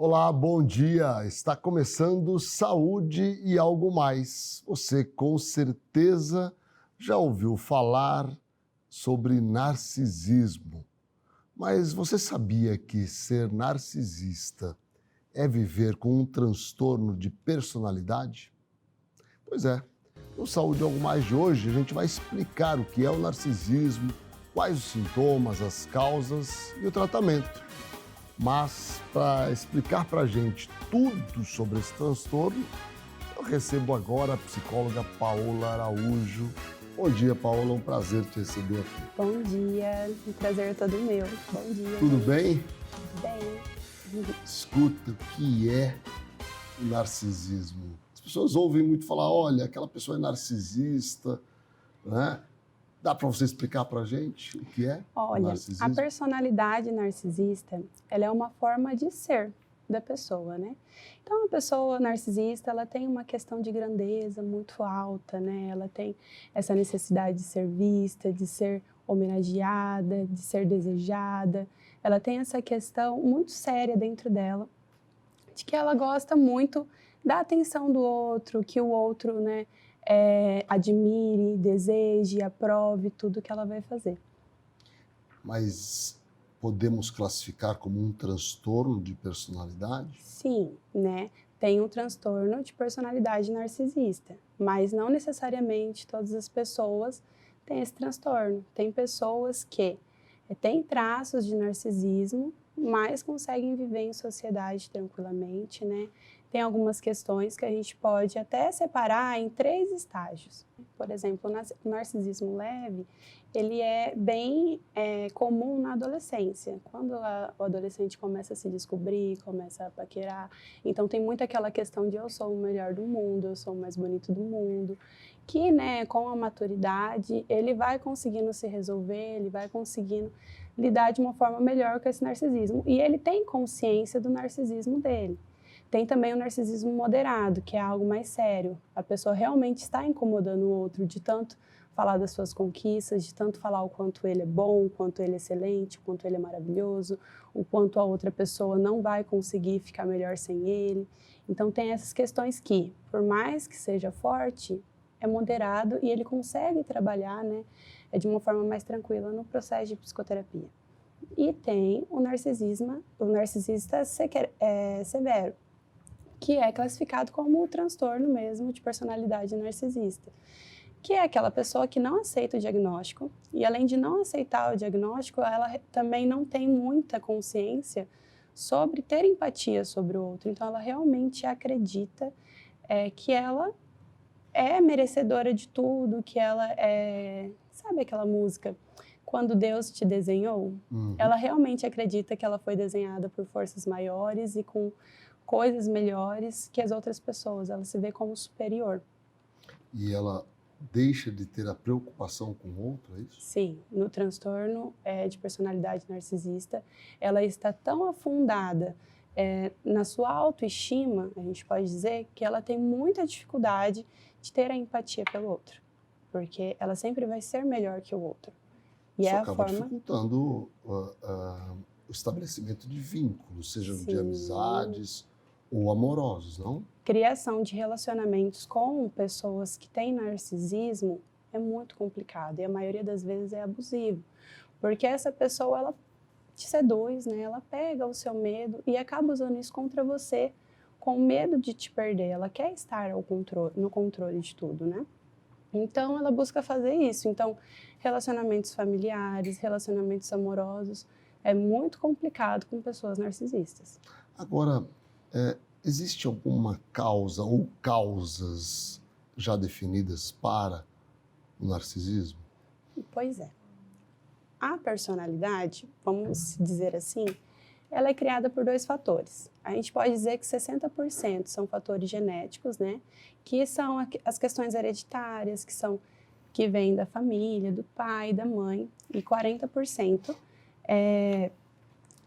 Olá, bom dia! Está começando Saúde e Algo Mais. Você com certeza já ouviu falar sobre narcisismo. Mas você sabia que ser narcisista é viver com um transtorno de personalidade? Pois é, no Saúde e Algo Mais de hoje a gente vai explicar o que é o narcisismo, quais os sintomas, as causas e o tratamento. Mas, para explicar para a gente tudo sobre esse transtorno, eu recebo agora a psicóloga Paola Araújo. Bom dia, Paola, um prazer te receber aqui. Bom dia, um prazer é todo meu. Bom dia. Tudo bem? Tudo bem. Escuta, o que é o narcisismo? As pessoas ouvem muito falar, olha, aquela pessoa é narcisista, né? Dá para você explicar para a gente o que é o narcisismo? A personalidade narcisista, ela é uma forma de ser da pessoa, né? Então, a pessoa narcisista, ela tem uma questão de grandeza muito alta, né? Ela tem essa necessidade de ser vista, de ser homenageada, de ser desejada. Ela tem essa questão muito séria dentro dela, de que ela gosta muito da atenção do outro, que o outro, né, admire, deseje, aprove tudo que ela vai fazer. Mas podemos classificar como um transtorno de personalidade? Sim, né? Tem um transtorno de personalidade narcisista, mas não necessariamente todas as pessoas têm esse transtorno. Tem pessoas que têm traços de narcisismo, mas conseguem viver em sociedade tranquilamente, né? Tem algumas questões que a gente pode até separar em 3 estágios. Por exemplo, o narcisismo leve, ele é bem comum na adolescência. Quando o adolescente começa a se descobrir, começa a paquerar, então tem muito aquela questão de eu sou o melhor do mundo, eu sou o mais bonito do mundo, que, né, com a maturidade, ele vai conseguindo se resolver, ele vai conseguindo lidar de uma forma melhor com esse narcisismo. E ele tem consciência do narcisismo dele. Tem também o narcisismo moderado, que é algo mais sério. A pessoa realmente está incomodando o outro de tanto falar das suas conquistas, de tanto falar o quanto ele é bom, o quanto ele é excelente, o quanto ele é maravilhoso, o quanto a outra pessoa não vai conseguir ficar melhor sem ele. Então tem essas questões que, por mais que seja forte, é moderado e ele consegue trabalhar, né, de uma forma mais tranquila no processo de psicoterapia. E tem o narcisista severo, que é classificado como o transtorno mesmo de personalidade narcisista, que é aquela pessoa que não aceita o diagnóstico e, além de não aceitar o diagnóstico, ela também não tem muita consciência sobre ter empatia sobre o outro. Então, ela realmente acredita que ela é merecedora de tudo, que ela é... Sabe aquela música, Quando Deus Te Desenhou? Uhum. Ela realmente acredita que ela foi desenhada por forças maiores e com coisas melhores que as outras pessoas. Ela se vê como superior. E ela deixa de ter a preocupação com o outro, é isso? Sim, no transtorno de personalidade narcisista, ela está tão afundada na sua autoestima, a gente pode dizer, que ela tem muita dificuldade de ter a empatia pelo outro, porque ela sempre vai ser melhor que o outro. E Isso é a acaba forma... dificultando o estabelecimento de vínculos, sejam de Sim. amizades ou amorosos, não? Criação de relacionamentos com pessoas que têm narcisismo é muito complicado e a maioria das vezes é abusivo, porque essa pessoa, ela te seduz, né? Ela pega o seu medo e acaba usando isso contra você com medo de te perder. Ela quer estar no controle de tudo, né? Então, ela busca fazer isso. Então, relacionamentos familiares, relacionamentos amorosos, é muito complicado com pessoas narcisistas. Agora, existe alguma causa ou causas já definidas para o narcisismo? Pois é. A personalidade, vamos dizer assim, ela é criada por 2 fatores. A gente pode dizer que 60% são fatores genéticos, né? Que são as questões hereditárias, que vêm da família, do pai, da mãe, e 40%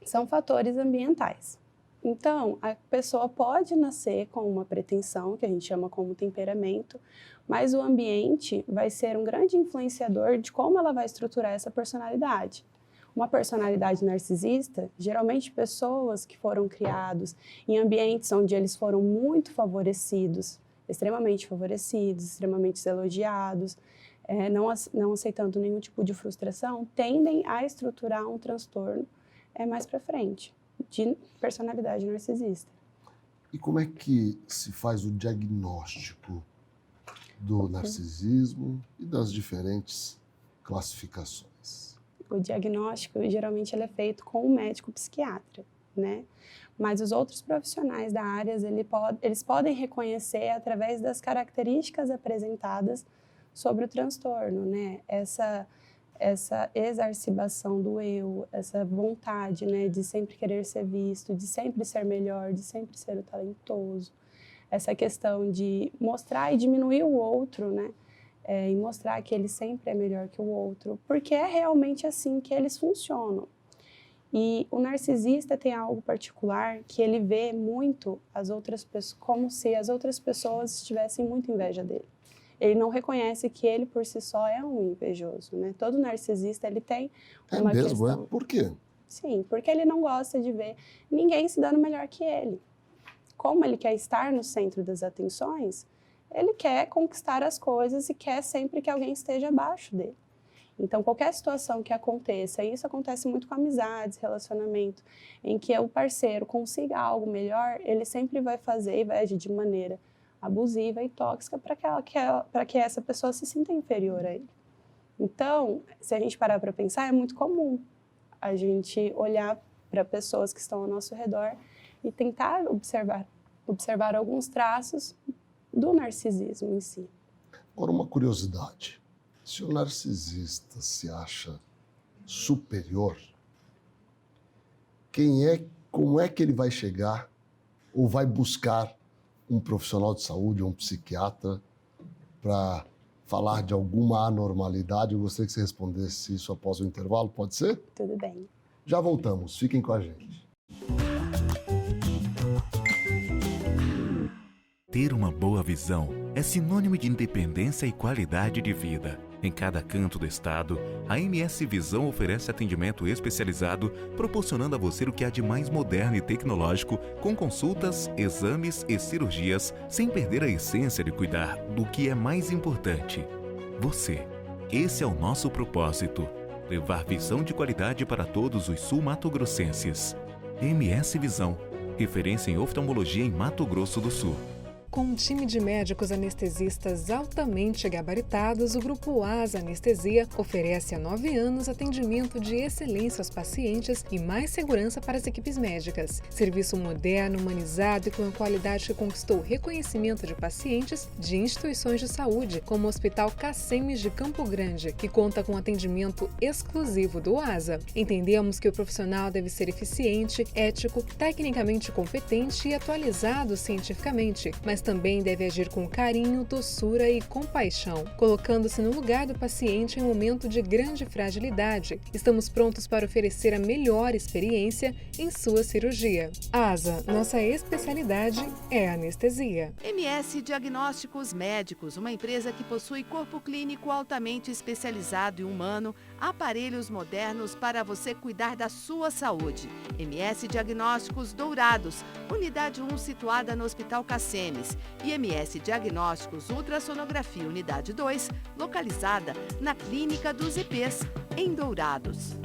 são fatores ambientais. Então, a pessoa pode nascer com uma pretensão, que a gente chama como temperamento, mas o ambiente vai ser um grande influenciador de como ela vai estruturar essa personalidade. Uma personalidade narcisista, geralmente pessoas que foram criados em ambientes onde eles foram muito favorecidos, extremamente elogiados, não aceitando nenhum tipo de frustração, tendem a estruturar um transtorno mais para frente, de personalidade narcisista. E como é que se faz o diagnóstico do narcisismo e das diferentes classificações? O diagnóstico, geralmente, ele é feito com um médico psiquiatra, né? Mas os outros profissionais da área, eles podem reconhecer através das características apresentadas sobre o transtorno, né? Essa exacerbação do eu, essa vontade, né, de sempre querer ser visto, de sempre ser melhor, de sempre ser o talentoso, essa questão de mostrar e diminuir o outro, né, e mostrar que ele sempre é melhor que o outro, porque é realmente assim que eles funcionam. E o narcisista tem algo particular que ele vê muito as outras pessoas, como se as outras pessoas tivessem muita inveja dele. Ele não reconhece que ele, por si só, é um invejoso, né? Todo narcisista, ele tem uma questão... É mesmo? Por quê? Sim, porque ele não gosta de ver ninguém se dando melhor que ele. Como ele quer estar no centro das atenções, ele quer conquistar as coisas e quer sempre que alguém esteja abaixo dele. Então, qualquer situação que aconteça, e isso acontece muito com amizades, relacionamento, em que o parceiro consiga algo melhor, ele sempre vai fazer e vai agir de maneira abusiva e tóxica para que essa pessoa se sinta inferior a ele. Então, se a gente parar para pensar, é muito comum a gente olhar para pessoas que estão ao nosso redor e tentar observar alguns traços do narcisismo em si. Agora, uma curiosidade. Se o narcisista se acha superior, como é que ele vai chegar ou vai buscar um profissional de saúde ou um psiquiatra para falar de alguma anormalidade? Eu gostaria que você respondesse isso após o intervalo, pode ser? Tudo bem. Já voltamos, fiquem com a gente. Ter uma boa visão é sinônimo de independência e qualidade de vida. Em cada canto do estado, a MS Visão oferece atendimento especializado, proporcionando a você o que há de mais moderno e tecnológico, com consultas, exames e cirurgias, sem perder a essência de cuidar do que é mais importante: você. Esse é o nosso propósito: levar visão de qualidade para todos os sul-mato-grossenses. MS Visão, referência em oftalmologia em Mato Grosso do Sul. Com um time de médicos anestesistas altamente gabaritados, o Grupo Asa Anestesia oferece há 9 anos atendimento de excelência aos pacientes e mais segurança para as equipes médicas. Serviço moderno, humanizado e com a qualidade que conquistou reconhecimento de pacientes de instituições de saúde, como o Hospital Cacemes de Campo Grande, que conta com atendimento exclusivo do Asa. Entendemos que o profissional deve ser eficiente, ético, tecnicamente competente e atualizado cientificamente, mas também deve agir com carinho, doçura e compaixão, colocando-se no lugar do paciente em um momento de grande fragilidade. Estamos prontos para oferecer a melhor experiência em sua cirurgia. Asa, nossa especialidade é anestesia. MS Diagnósticos Médicos, uma empresa que possui corpo clínico altamente especializado e humano, aparelhos modernos para você cuidar da sua saúde. MS Diagnósticos Dourados, unidade 1 situada no Hospital Cacemes. E MS Diagnósticos Ultrassonografia Unidade 2, localizada na Clínica dos IPs, em Dourados.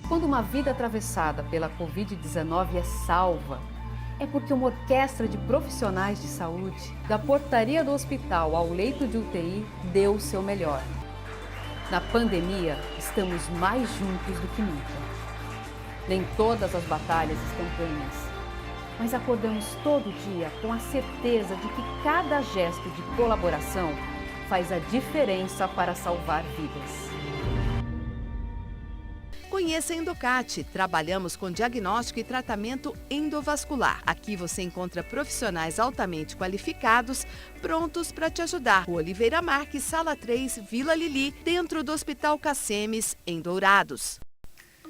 Quando uma vida atravessada pela Covid-19 é salva, é porque uma orquestra de profissionais de saúde, da portaria do hospital ao leito de UTI, deu o seu melhor. Na pandemia, estamos mais juntos do que nunca. Nem todas as batalhas estão ganhas, mas acordamos todo dia com a certeza de que cada gesto de colaboração faz a diferença para salvar vidas. Conheça a Endocate. Trabalhamos com diagnóstico e tratamento endovascular. Aqui você encontra profissionais altamente qualificados, prontos para te ajudar. O Oliveira Marques, Sala 3, Vila Lili, dentro do Hospital Cacemes, em Dourados.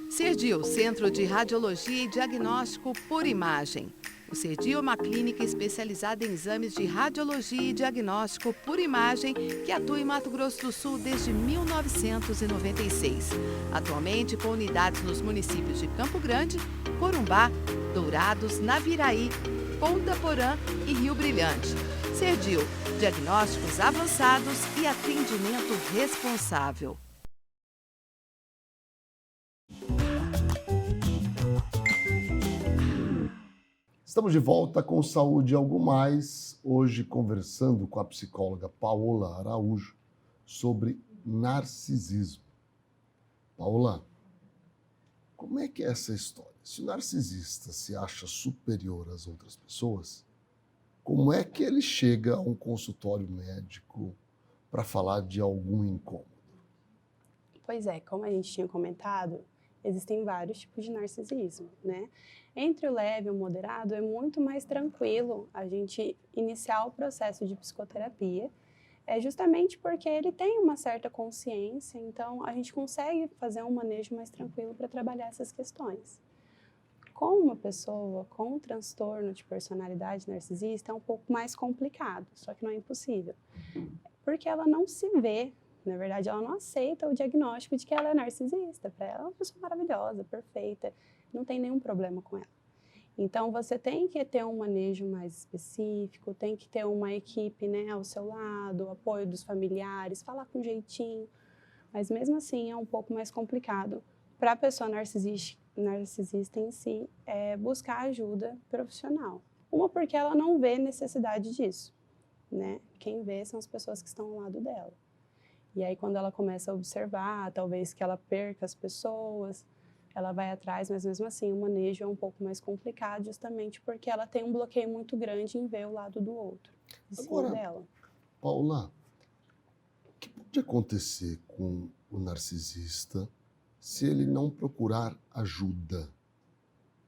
Cerdil, Centro de Radiologia e Diagnóstico por Imagem. O Serdio é uma clínica especializada em exames de radiologia e diagnóstico por imagem que atua em Mato Grosso do Sul desde 1996. Atualmente com unidades nos municípios de Campo Grande, Corumbá, Dourados, Naviraí, Ponta Porã e Rio Brilhante. Serdio, diagnósticos avançados e atendimento responsável. Estamos de volta com Saúde e Algo Mais, hoje conversando com a psicóloga Paola Araújo sobre narcisismo. Paola, como é que é essa história? Se o narcisista se acha superior às outras pessoas, como é que ele chega a um consultório médico para falar de algum incômodo? Pois é, como a gente tinha comentado, existem vários tipos de narcisismo, né? Entre o leve e o moderado, é muito mais tranquilo a gente iniciar o processo de psicoterapia, justamente porque ele tem uma certa consciência, então a gente consegue fazer um manejo mais tranquilo para trabalhar essas questões. Com uma pessoa com um transtorno de personalidade narcisista é um pouco mais complicado, só que não é impossível, porque ela não se vê. Na verdade, ela não aceita o diagnóstico de que ela é narcisista. Para ela, é uma pessoa maravilhosa, perfeita, não tem nenhum problema com ela. Então, você tem que ter um manejo mais específico, tem que ter uma equipe, né, ao seu lado, apoio dos familiares, falar com jeitinho. Mas, mesmo assim, é um pouco mais complicado. Para a pessoa narcisista em si, buscar ajuda profissional. Uma, porque ela não vê necessidade disso, né? Quem vê são as pessoas que estão ao lado dela. E aí, quando ela começa a observar, talvez que ela perca as pessoas, ela vai atrás, mas mesmo assim o manejo é um pouco mais complicado, justamente porque ela tem um bloqueio muito grande em ver o lado do outro, em cima dela. Paula, o que pode acontecer com o narcisista se ele não procurar ajuda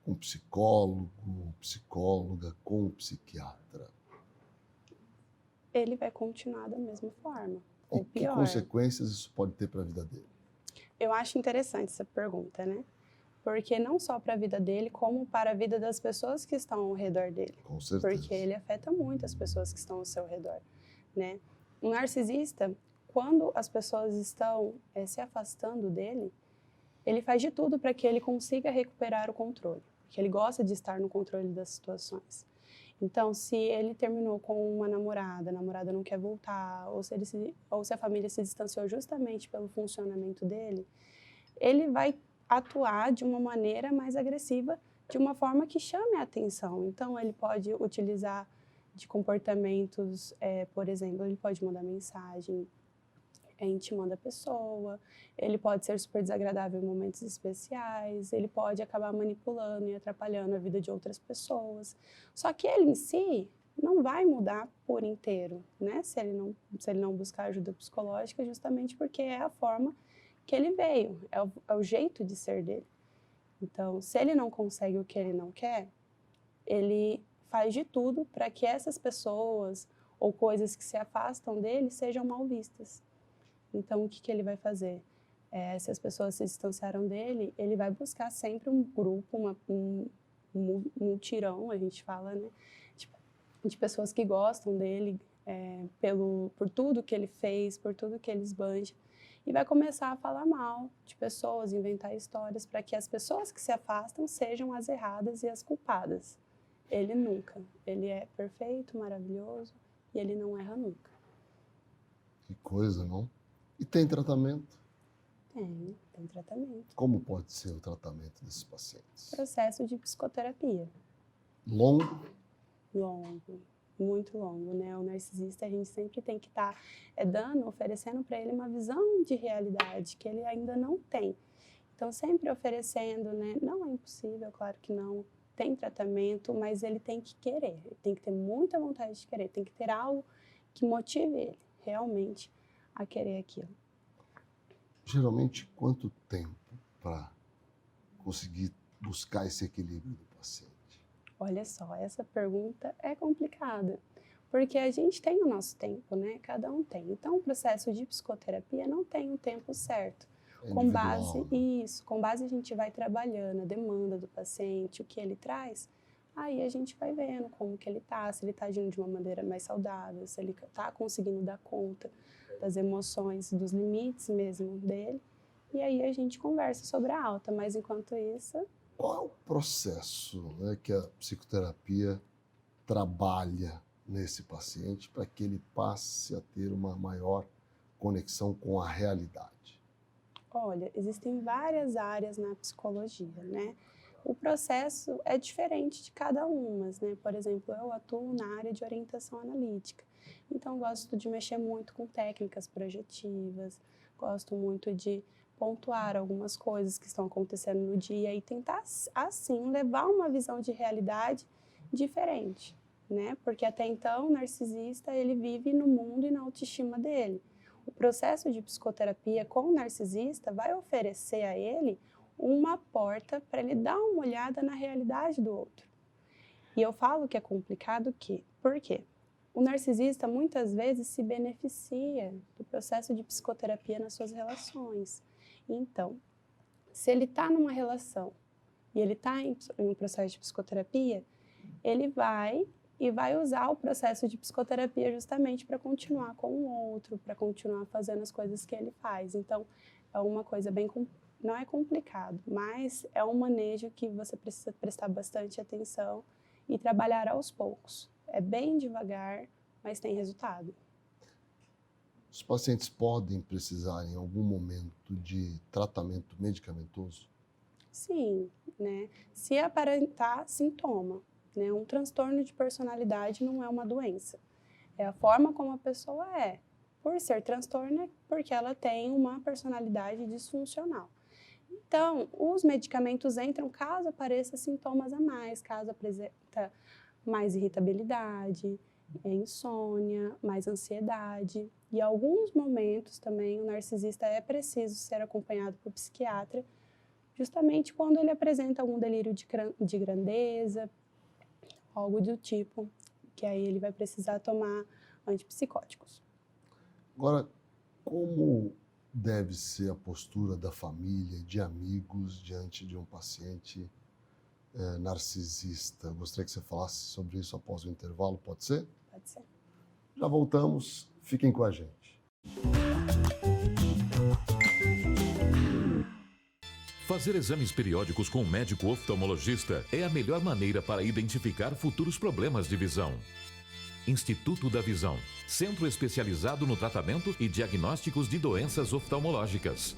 com psicólogo, psicóloga, com psiquiatra? Ele vai continuar da mesma forma. E que consequências isso pode ter para a vida dele? Eu acho interessante essa pergunta, né? Porque não só para a vida dele, como para a vida das pessoas que estão ao redor dele. Com certeza. Porque ele afeta muito as pessoas que estão ao seu redor, né? Um narcisista, quando as pessoas estão se afastando dele, ele faz de tudo para que ele consiga recuperar o controle. Porque ele gosta de estar no controle das situações. Então, se ele terminou com uma namorada, a namorada não quer voltar, ou se a família se distanciou justamente pelo funcionamento dele, ele vai atuar de uma maneira mais agressiva, de uma forma que chame a atenção. Então, ele pode utilizar de comportamentos, por exemplo, ele pode mandar mensagem intimando a pessoa, ele pode ser super desagradável em momentos especiais, ele pode acabar manipulando e atrapalhando a vida de outras pessoas. Só que ele em si não vai mudar por inteiro, né? Se ele não buscar ajuda psicológica, justamente porque é a forma que ele veio, é o jeito de ser dele. Então, se ele não consegue o que ele não quer, ele faz de tudo para que essas pessoas ou coisas que se afastam dele sejam mal vistas. Então, o que ele vai fazer? Se as pessoas se distanciaram dele, ele vai buscar sempre um grupo, um mutirão, a gente fala, né? De pessoas que gostam dele, por tudo que ele fez, por tudo que ele esbanja. E vai começar a falar mal de pessoas, inventar histórias para que as pessoas que se afastam sejam as erradas e as culpadas. Ele nunca. Ele é perfeito, maravilhoso e ele não erra nunca. Que coisa, não? E tem tratamento? Tem tratamento. Como pode ser o tratamento desses pacientes? Processo de psicoterapia. Longo? Longo, muito longo, né? O narcisista, a gente sempre tem que estar oferecendo para ele uma visão de realidade que ele ainda não tem. Então, sempre oferecendo, né? Não é impossível, claro que não. Tem tratamento, mas ele tem que querer. Ele tem que ter muita vontade de querer. Tem que ter algo que motive ele, realmente, a querer aquilo. Geralmente, quanto tempo para conseguir buscar esse equilíbrio do paciente? Olha só, essa pergunta é complicada, porque a gente tem o nosso tempo, né? Cada um tem. Então, o processo de psicoterapia não tem um tempo certo. Com base a gente vai trabalhando a demanda do paciente, o que ele traz, Aí a gente vai vendo como que ele tá, se ele tá agindo de uma maneira mais saudável, se ele tá conseguindo dar conta das emoções, dos limites mesmo dele. E aí a gente conversa sobre a alta, mas enquanto isso... Qual é o processo, né, que a psicoterapia trabalha nesse paciente para que ele passe a ter uma maior conexão com a realidade? Olha, existem várias áreas na psicologia, né? O processo é diferente de cada uma, né? Por exemplo, eu atuo na área de orientação analítica, então gosto de mexer muito com técnicas projetivas, gosto muito de pontuar algumas coisas que estão acontecendo no dia e tentar, assim, levar uma visão de realidade diferente, né? Porque até então o narcisista, ele vive no mundo e na autoestima dele. O processo de psicoterapia com o narcisista vai oferecer a ele uma porta para ele dar uma olhada na realidade do outro. E eu falo que é complicado por quê? O narcisista muitas vezes se beneficia do processo de psicoterapia nas suas relações. Então, se ele está numa relação e ele está em um processo de psicoterapia, ele vai usar o processo de psicoterapia justamente para continuar com o outro, para continuar fazendo as coisas que ele faz. Então, é uma coisa bem... Não é complicado, mas é um manejo que você precisa prestar bastante atenção e trabalhar aos poucos. É bem devagar, mas tem resultado. Os pacientes podem precisar, em algum momento, de tratamento medicamentoso? Sim, né? Se aparentar sintoma, né? Um transtorno de personalidade não é uma doença. É a forma como a pessoa é. Por ser transtorno, é porque ela tem uma personalidade disfuncional. Então, os medicamentos entram caso apareça sintomas a mais, caso apresenta mais irritabilidade, insônia, mais ansiedade. E em alguns momentos também o narcisista é preciso ser acompanhado por psiquiatra, justamente quando ele apresenta algum delírio de grandeza, algo do tipo, que aí ele vai precisar tomar antipsicóticos. Agora, como deve ser a postura da família, de amigos, diante de um paciente narcisista? Eu gostaria que você falasse sobre isso após o intervalo, pode ser? Pode ser. Já voltamos, fiquem com a gente. Fazer exames periódicos com um médico oftalmologista é a melhor maneira para identificar futuros problemas de visão. Instituto da Visão, centro especializado no tratamento e diagnósticos de doenças oftalmológicas.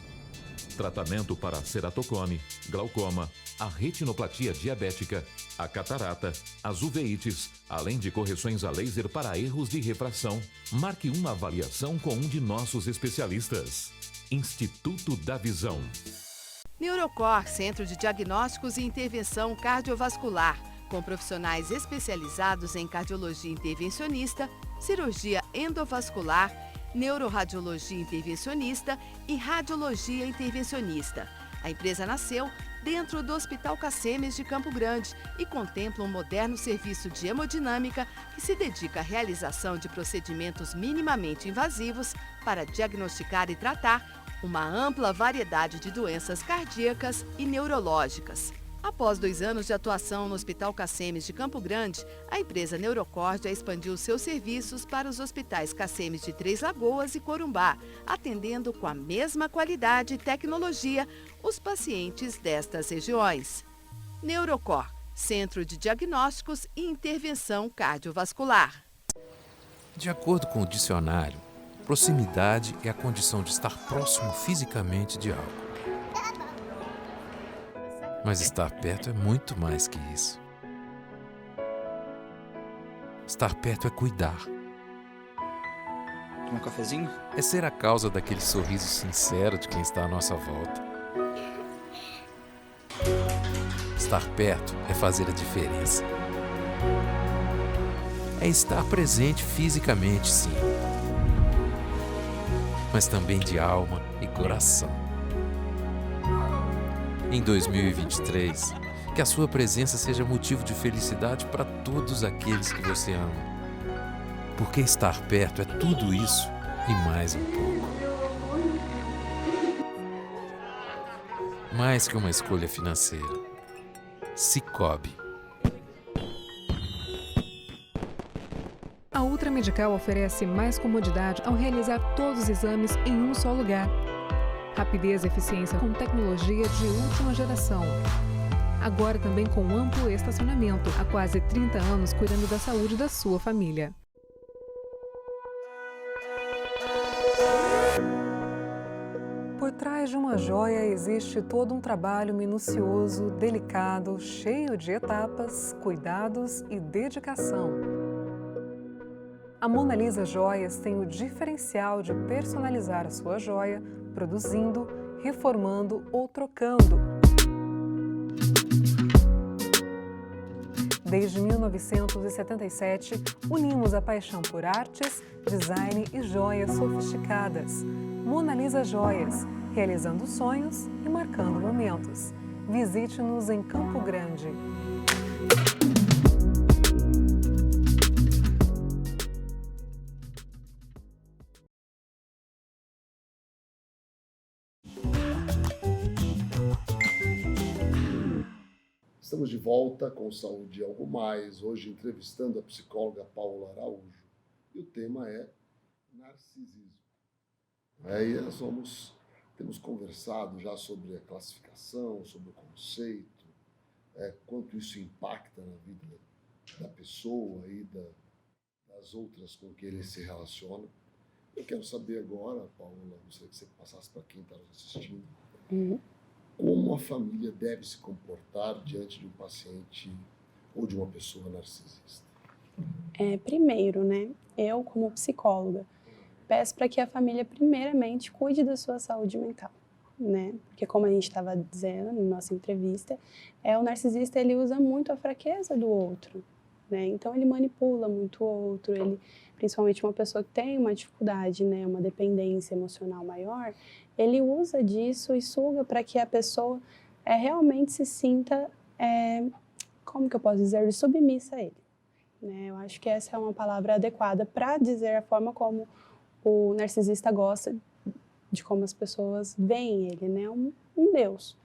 Tratamento para ceratocone, glaucoma, a retinoplatia diabética, a catarata, as uveites, além de correções a laser para erros de refração. Marque uma avaliação com um de nossos especialistas. Instituto da Visão. Neurocor, Centro de Diagnósticos e Intervenção Cardiovascular, com profissionais especializados em cardiologia intervencionista, cirurgia endovascular, neuroradiologia intervencionista e radiologia intervencionista. A empresa nasceu dentro do Hospital Cacemes de Campo Grande e contempla um moderno serviço de hemodinâmica que se dedica à realização de procedimentos minimamente invasivos para diagnosticar e tratar uma ampla variedade de doenças cardíacas e neurológicas. Após 2 anos de atuação no Hospital Cacemes de Campo Grande, a empresa Neurocor já expandiu seus serviços para os hospitais Cacemes de Três Lagoas e Corumbá, atendendo com a mesma qualidade e tecnologia os pacientes destas regiões. Neurocor, Centro de Diagnósticos e Intervenção Cardiovascular. De acordo com o dicionário, proximidade é a condição de estar próximo fisicamente de algo. Mas estar perto é muito mais que isso. Estar perto é cuidar. Toma um cafezinho? É ser a causa daquele sorriso sincero de quem está à nossa volta. Estar perto é fazer a diferença. É estar presente fisicamente, sim, mas também de alma e coração. Em 2023, que a sua presença seja motivo de felicidade para todos aqueles que você ama. Porque estar perto é tudo isso e mais um pouco. Mais que uma escolha financeira. Sicoob. Medical oferece mais comodidade ao realizar todos os exames em um só lugar. Rapidez e eficiência com tecnologia de última geração. Agora também com amplo estacionamento, há quase 30 anos cuidando da saúde da sua família. Por trás de uma joia existe todo um trabalho minucioso, delicado, cheio de etapas, cuidados e dedicação. A Mona Lisa Joias tem o diferencial de personalizar a sua joia, produzindo, reformando ou trocando. Desde 1977, unimos a paixão por artes, design e joias sofisticadas. Mona Lisa Joias, realizando sonhos e marcando momentos. Visite-nos em Campo Grande. Estamos de volta com Saúde e Algo Mais, hoje entrevistando a psicóloga Paula Araújo. E o tema é narcisismo. E nós temos conversado já sobre a classificação, sobre o conceito, quanto isso impacta na vida da pessoa e das outras com que ele se relaciona. Eu quero saber agora, Paula, gostaria que você passasse para quem está nos assistindo, como a família deve se comportar diante de um paciente ou de uma pessoa narcisista. Primeiro, né, eu como psicóloga, peço para que a família primeiramente cuide da sua saúde mental, né? Porque como a gente estava dizendo na nossa entrevista, o narcisista ele usa muito a fraqueza do outro, né? Então ele manipula muito o outro, ele, principalmente uma pessoa que tem uma dificuldade, né, uma dependência emocional maior, ele usa disso e suga para que a pessoa realmente se sinta, como que eu posso dizer, submissa a ele, né? Eu acho que essa é uma palavra adequada para dizer a forma como o narcisista gosta de como as pessoas veem ele, né? Um Deus.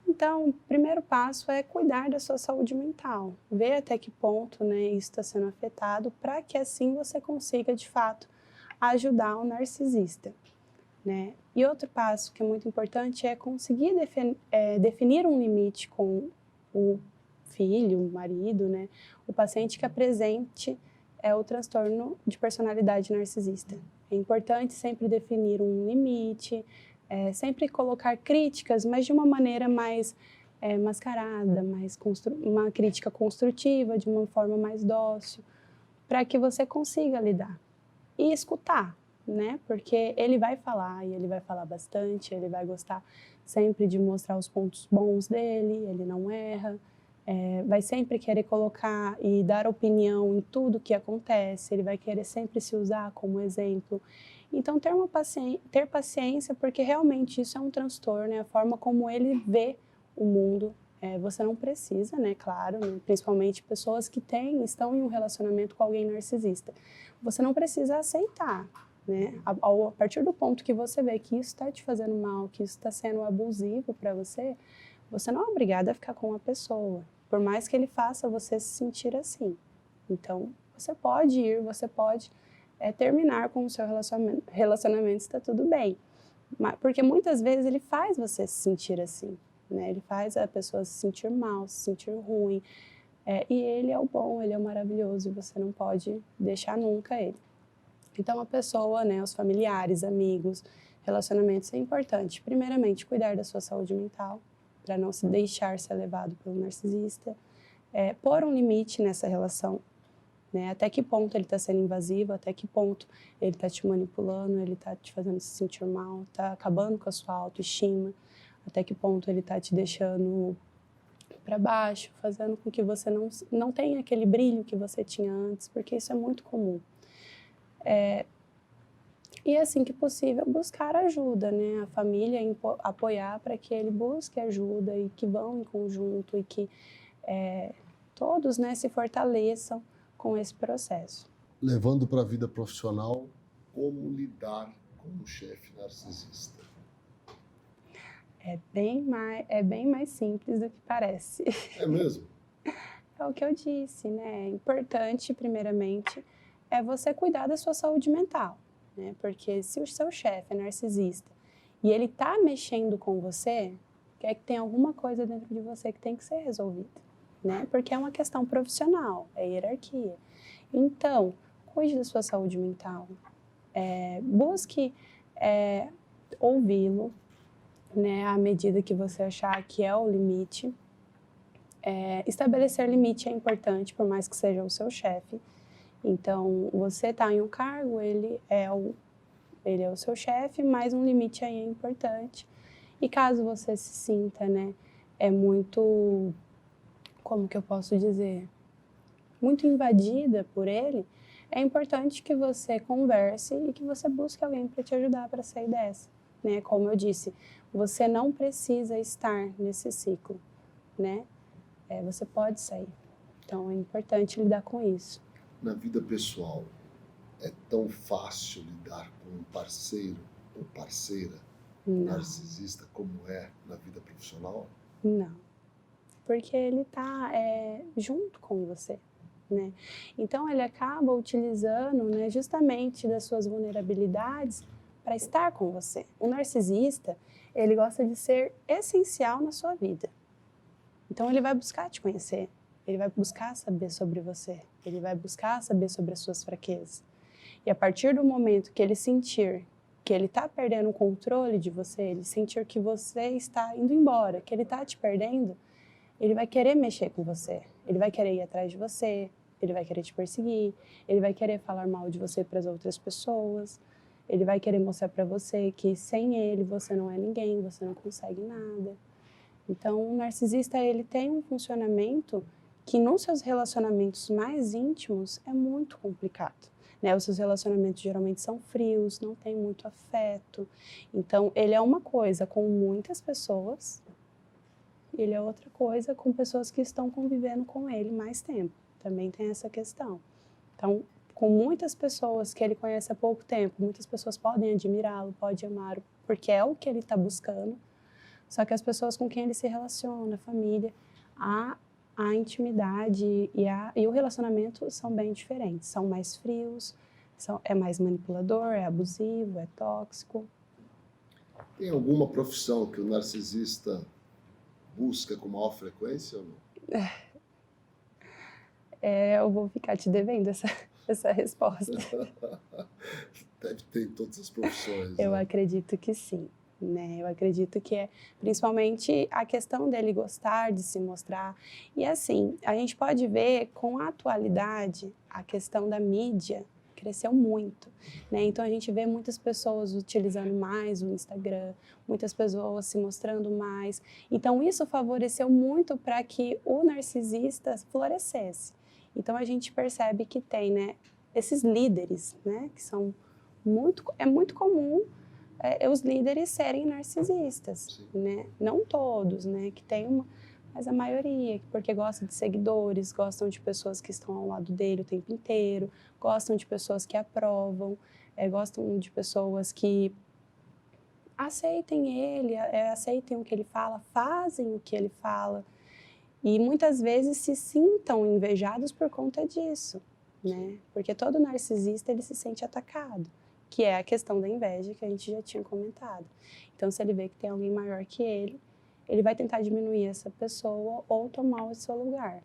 Então, o primeiro passo é cuidar da sua saúde mental, ver até que ponto, né, isso está sendo afetado, para que assim você consiga, de fato, ajudar o narcisista, né? E outro passo que é muito importante é conseguir definir um limite com o filho, o marido, né, o paciente que apresente o transtorno de personalidade narcisista. É importante sempre definir um limite, sempre colocar críticas, mas de uma maneira mais mascarada, uma crítica construtiva, de uma forma mais dócil, para que você consiga lidar e escutar, né? Porque ele vai falar, e ele vai falar bastante, ele vai gostar sempre de mostrar os pontos bons dele, ele não erra, vai sempre querer colocar e dar opinião em tudo que acontece, ele vai querer sempre se usar como exemplo. Então, ter paciência, porque realmente isso é um transtorno, é a forma como ele vê o mundo. Você não precisa, né, claro, né, principalmente pessoas que estão em um relacionamento com alguém narcisista. Você não precisa aceitar, né? A partir do ponto que você vê que isso está te fazendo mal, que isso está sendo abusivo para você, você não é obrigada a ficar com a pessoa, por mais que ele faça você se sentir assim. Então, você pode ir, você pode terminar com o seu relacionamento, está tudo bem. Porque muitas vezes ele faz você se sentir assim, né? Ele faz a pessoa se sentir mal, se sentir ruim. E ele é o bom, ele é o maravilhoso, e você não pode deixar nunca ele. Então, a pessoa, né, os familiares, amigos, relacionamentos é importante. Primeiramente, cuidar da sua saúde mental, para não se deixar ser levado pelo narcisista. Pôr um limite nessa relação, né? Até que ponto ele está sendo invasivo, até que ponto ele está te manipulando, ele está te fazendo se sentir mal, está acabando com a sua autoestima, até que ponto ele está te deixando para baixo, fazendo com que você não tenha aquele brilho que você tinha antes, porque isso é muito comum. E assim que possível, buscar ajuda, né? A família apoiar para que ele busque ajuda e que vão em conjunto e que todos, né, se fortaleçam com esse processo. Levando para a vida profissional, como lidar com um chefe narcisista? É bem mais simples do que parece. É mesmo? É o que eu disse, né? É importante, primeiramente, é você cuidar da sua saúde mental, né? Porque se o seu chefe é narcisista e ele tá mexendo com você, quer que tem alguma coisa dentro de você que tem que ser resolvida, né? Porque é uma questão profissional, é hierarquia. Então, cuide da sua saúde mental, busque ouvi-lo, né, à medida que você achar que é o limite. Estabelecer limite é importante, por mais que seja o seu chefe. Então, você está em um cargo, ele é o seu chefe, mas um limite aí é importante. E caso você se sinta, né, muito, como que eu posso dizer, muito invadida por ele, é importante que você converse e que você busque alguém para te ajudar para sair dessa, né? Como eu disse, você não precisa estar nesse ciclo, né? Você pode sair. Então, é importante lidar com isso. Na vida pessoal, é tão fácil lidar com um parceiro ou parceira narcisista como é na vida profissional? Não, porque ele está junto com você, né? Então, ele acaba utilizando, né, justamente das suas vulnerabilidades para estar com você. O narcisista, ele gosta de ser essencial na sua vida. Então, ele vai buscar te conhecer, ele vai buscar saber sobre você, ele vai buscar saber sobre as suas fraquezas. E a partir do momento que ele sentir que ele está perdendo o controle de você, ele sentir que você está indo embora, que ele está te perdendo, ele vai querer mexer com você, ele vai querer ir atrás de você, ele vai querer te perseguir, ele vai querer falar mal de você para as outras pessoas, ele vai querer mostrar para você que sem ele você não é ninguém, você não consegue nada. Então, o narcisista, ele tem um funcionamento que nos seus relacionamentos mais íntimos é muito complicado, né? Os seus relacionamentos geralmente são frios, não tem muito afeto. Então, ele é uma coisa com muitas pessoas, ele é outra coisa com pessoas que estão convivendo com ele mais tempo. Também tem essa questão. Então, com muitas pessoas que ele conhece há pouco tempo, muitas pessoas podem admirá-lo, podem amá-lo, porque é o que ele está buscando. Só que as pessoas com quem ele se relaciona, a família, a intimidade e o relacionamento são bem diferentes. São mais frios, é mais manipulador, é abusivo, é tóxico. Tem alguma profissão que o narcisista busca com maior frequência ou não? Eu vou ficar te devendo essa resposta. Deve ter em todas as profissões. Eu né? acredito que sim. Né? Eu acredito que é principalmente a questão dele gostar de se mostrar. E assim, a gente pode ver com a atualidade, a questão da mídia cresceu muito, né? Então a gente vê muitas pessoas utilizando mais o Instagram, muitas pessoas se mostrando mais. Então isso favoreceu muito para que o narcisista florescesse. Então a gente percebe que tem, né, esses líderes, né, que são muito comum os líderes serem narcisistas, né? Não todos, né? Que tem mas a maioria, porque gosta de seguidores, gostam de pessoas que estão ao lado dele o tempo inteiro, gostam de pessoas que aprovam, gostam de pessoas que aceitem ele, aceitem o que ele fala, fazem o que ele fala e muitas vezes se sintam invejados por conta disso, né? Porque todo narcisista ele se sente atacado, que é a questão da inveja que a gente já tinha comentado. Então, se ele vê que tem alguém maior que ele vai tentar diminuir essa pessoa ou tomar o seu lugar.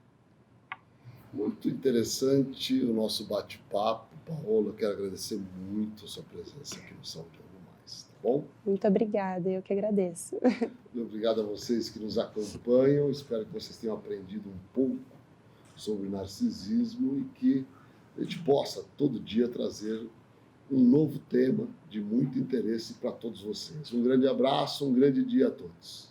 Muito interessante o nosso bate-papo. Paola, eu quero agradecer muito a sua presença aqui no Saúde e Algo Mais, tá bom? Muito obrigada, eu que agradeço. E obrigado a vocês que nos acompanham. Espero que vocês tenham aprendido um pouco sobre narcisismo e que a gente possa todo dia trazer um novo tema de muito interesse para todos vocês. Um grande abraço, um grande dia a todos.